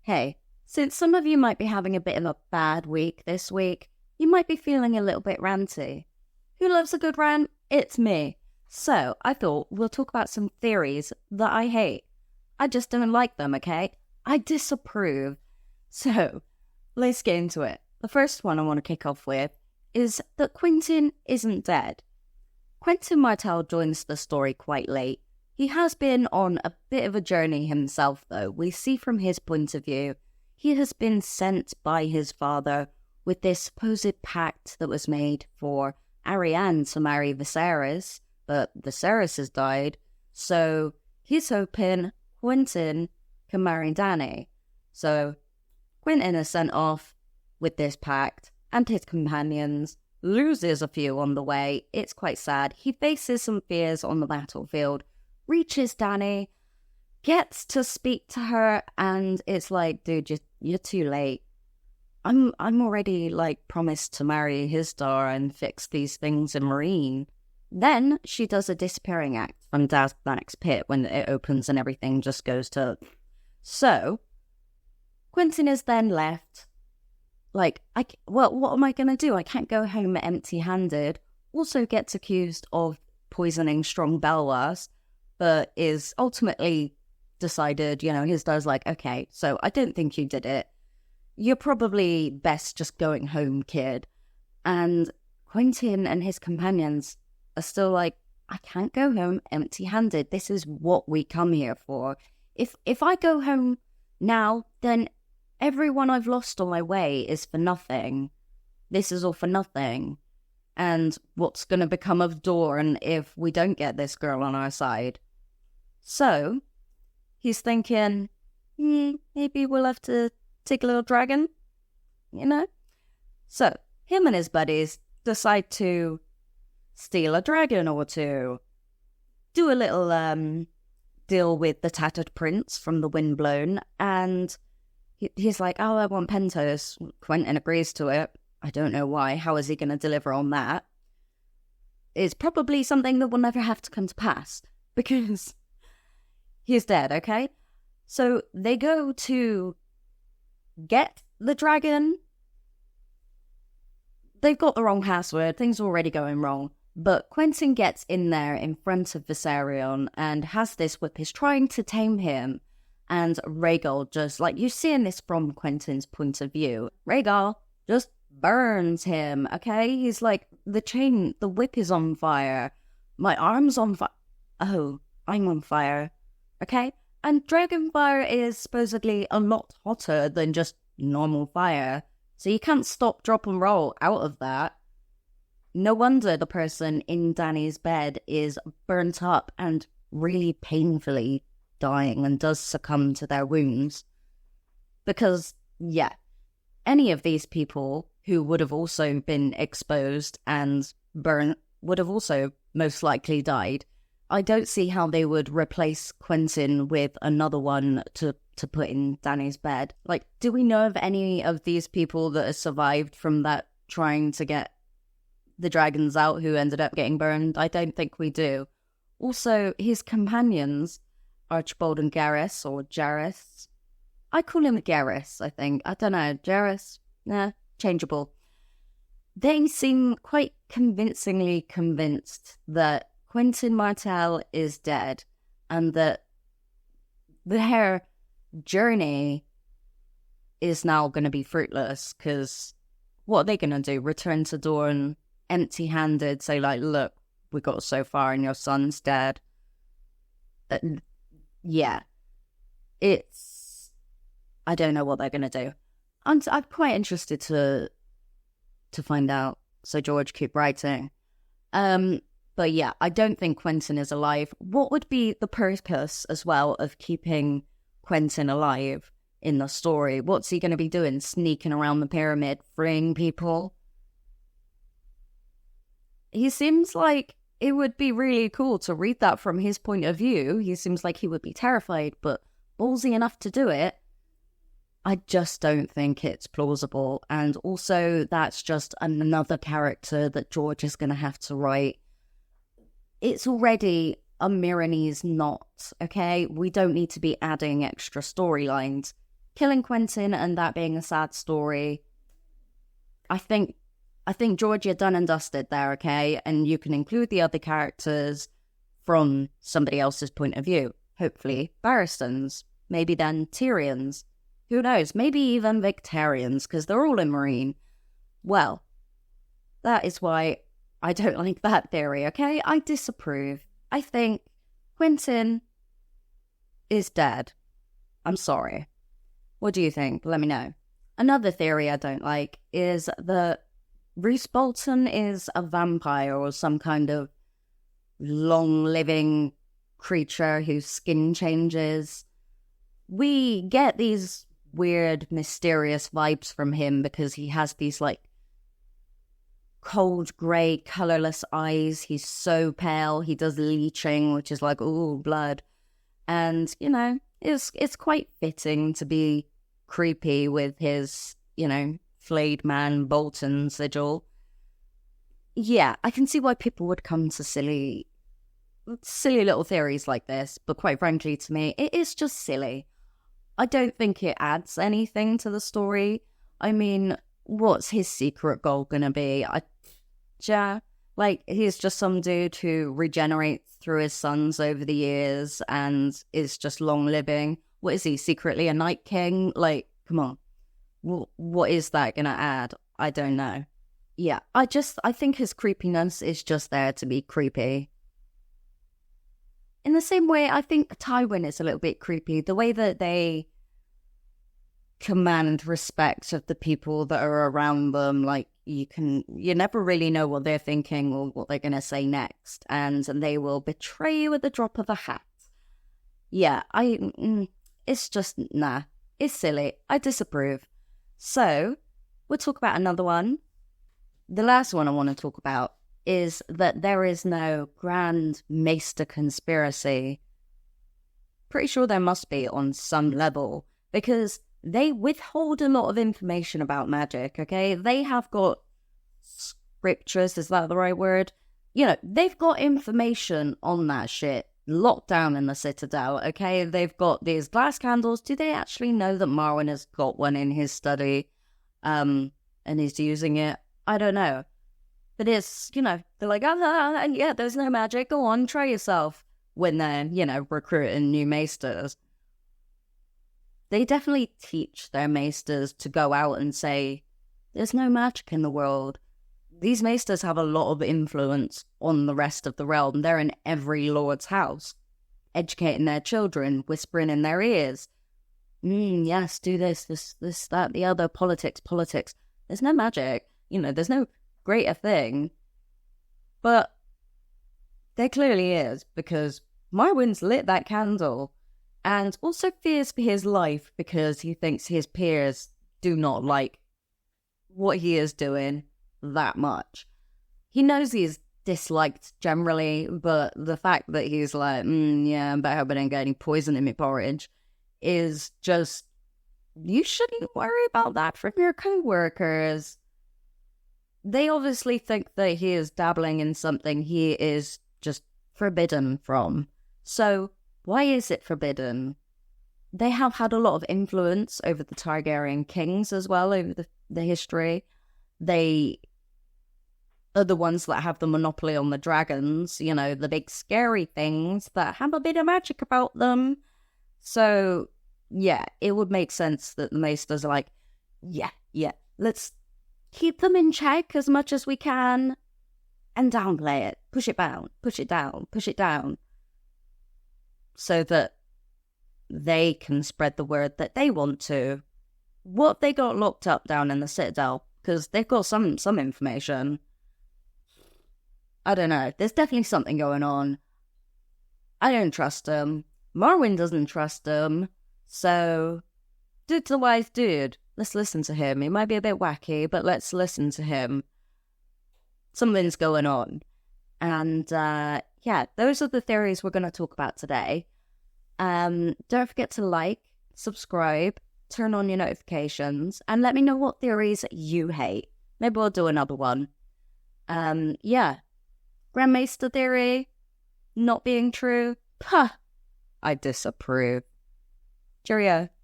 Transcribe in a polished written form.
Hey, since some of you might be having a bit of a bad week this week, you might be feeling a little bit ranty. Who loves a good rant? It's me. So, I thought we'll talk about some theories that I hate. I just don't like them, okay? I disapprove. So, let's get into it. The first one I want to kick off with is that Quentyn isn't dead. Quentyn Martell joins the story quite late. He has been on a bit of a journey himself, though. We see from his point of view, he has been sent by his father with this supposed pact that was made for Arianne to marry Viserys, but Viserys has died, so he's hoping Quentyn can marry Dany. So Quentyn is sent off with this pact, and his companions, loses a few on the way. It's quite sad. He faces some fears on the battlefield, reaches Dany, gets to speak to her, and it's like, dude, you're too late. I'm already, promised to marry his daughter and fix these things in Marine. Then she does a disappearing act from Black's pit when it opens and everything just goes to... So, Quentyn is then left, what am I going to do? I can't go home empty-handed. Also gets accused of poisoning strong Belwas, but is ultimately decided, his dad's like, okay, so I don't think you did it. You're probably best just going home, kid. And Quentyn and his companions are still like, I can't go home empty-handed. This is what we come here for. If I go home now, then everyone I've lost on my way is for nothing. This is all for nothing. And what's going to become of Dorne if we don't get this girl on our side? So, he's thinking, maybe we'll have to take a little dragon, So, him and his buddies decide to steal a dragon or two, do a little deal with the Tattered Prince from the Windblown, and he's like, oh, I want Pentos. Quentyn agrees to it. I don't know why. How is he going to deliver on that? It's probably something that will never have to come to pass, because he's dead, okay? So they go to get the dragon. They've got the wrong password. Things are already going wrong. But Quentyn gets in there in front of Viserion and has this whip. He's trying to tame him. And Rhaegal just, you're seeing this from Quentyn's point of view. Rhaegal just burns him, okay? He's like, the whip is on fire. My arm's on fire. Oh, I'm on fire. Okay? And dragon fire is supposedly a lot hotter than just normal fire. So you can't stop, drop, and roll out of that. No wonder the person in Dany's bed is burnt up and really painfully dying and does succumb to their wounds. Because, any of these people who would have also been exposed and burnt would have also most likely died. I don't see how they would replace Quentyn with another one to put in Dany's bed. Do we know of any of these people that have survived from that trying to get the dragons out who ended up getting burned? I don't think we do. Also, his companions, Archibald and Garrus, or Jarrus. I call him Garrus, I think. I don't know, Jarrus? Nah, changeable. They seem quite convincingly convinced that Quentyn Martell is dead and that their journey is now going to be fruitless, because what are they going to do? Return to Dorne empty-handed, say look, we got so far and your son's dead. I don't know what they're going to do. I'm quite interested to find out. So George, keep writing. But yeah, I don't think Quentyn is alive. What would be the purpose as well of keeping Quentyn alive in the story? What's he going to be doing? Sneaking around the pyramid, freeing people? He seems like it would be really cool to read that from his point of view. He seems like he would be terrified, but ballsy enough to do it. I just don't think it's plausible. And also, that's just another character that George is going to have to write. It's already a Myronese knot, okay? We don't need to be adding extra storylines. killing Quentyn and that being a sad story, I think George, you're done and dusted there, okay? And you can include the other characters from somebody else's point of view. Hopefully, Barristan's, maybe then Tyrion's. Who knows? Maybe even Victorians, because they're all in Marine. Well, that is why I don't like that theory, okay? I disapprove. I think Quentyn is dead. I'm sorry. What do you think? Let me know. Another theory I don't like is that Roose Bolton is a vampire or some kind of long-living creature whose skin changes. We get these weird, mysterious vibes from him because he has these, like, cold, grey, colourless eyes. He's so pale. He does leeching, which is like, ooh, blood. And, you know, it's quite fitting to be creepy with his, you know, flayed man Bolton sigil. Yeah, I can see why people would come to silly little theories like this, but quite frankly, to me, it is just silly. I don't think it adds anything to the story. I mean, what's his secret goal gonna be? He's just some dude who regenerates through his sons over the years and is just long living. What is he, secretly a Night King? Like, come on. What is that gonna add? I don't know. Yeah, I think his creepiness is just there to be creepy. In the same way, I think Tywin is a little bit creepy. The way that they command respect of the people that are around them, like, you never really know what they're thinking or what they're going to say next. And they will betray you at the drop of a hat. Yeah, it's just, nah. It's silly. I disapprove. So, we'll talk about another one. The last one I want to talk about is that there is no grand maester conspiracy. Pretty sure there must be on some level, because they withhold a lot of information about magic, okay? They have got scriptures, is that the right word? You know, they've got information on that shit locked down in the Citadel, okay? They've got these glass candles. Do they actually know that Marwyn has got one in his study and he's using it? I don't know. But it's, you know, they're like, and yeah, there's no magic. Go on, try yourself. When they're, you know, recruiting new maesters. They definitely teach their maesters to go out and say, there's no magic in the world. These maesters have a lot of influence on the rest of the realm. They're in every lord's house, educating their children, whispering in their ears. Yes, do this, that, the other, politics. There's no magic. You know, there's no greater thing. But there clearly is, because Marwyn's lit that candle and also fears for his life because he thinks his peers do not like what he is doing that much. He knows he's disliked generally, but the fact that he's like, yeah, I hope I don't get any poison in my porridge is just, you shouldn't worry about that from your co-workers. They obviously think that he is dabbling in something he is just forbidden from. So, why is it forbidden? They have had a lot of influence over the Targaryen kings as well, over the history. They are the ones that have the monopoly on the dragons, you know, the big scary things that have a bit of magic about them. So, yeah, it would make sense that the maesters are like, yeah, let's keep them in check as much as we can and downplay it. Push it down. So that they can spread the word that they want to. What they got locked up down in the Citadel, because they've got some information. I don't know. There's definitely something going on. I don't trust them. Marwyn doesn't trust them. So, dude's a wise dude. Let's listen to him. He might be a bit wacky, but let's listen to him. Something's going on. And, yeah, those are the theories we're going to talk about today. Don't forget to like, subscribe, turn on your notifications, and let me know what theories you hate. Maybe we'll do another one. Yeah. Grand Maester theory not being true? Puh! I disapprove. Cheerio.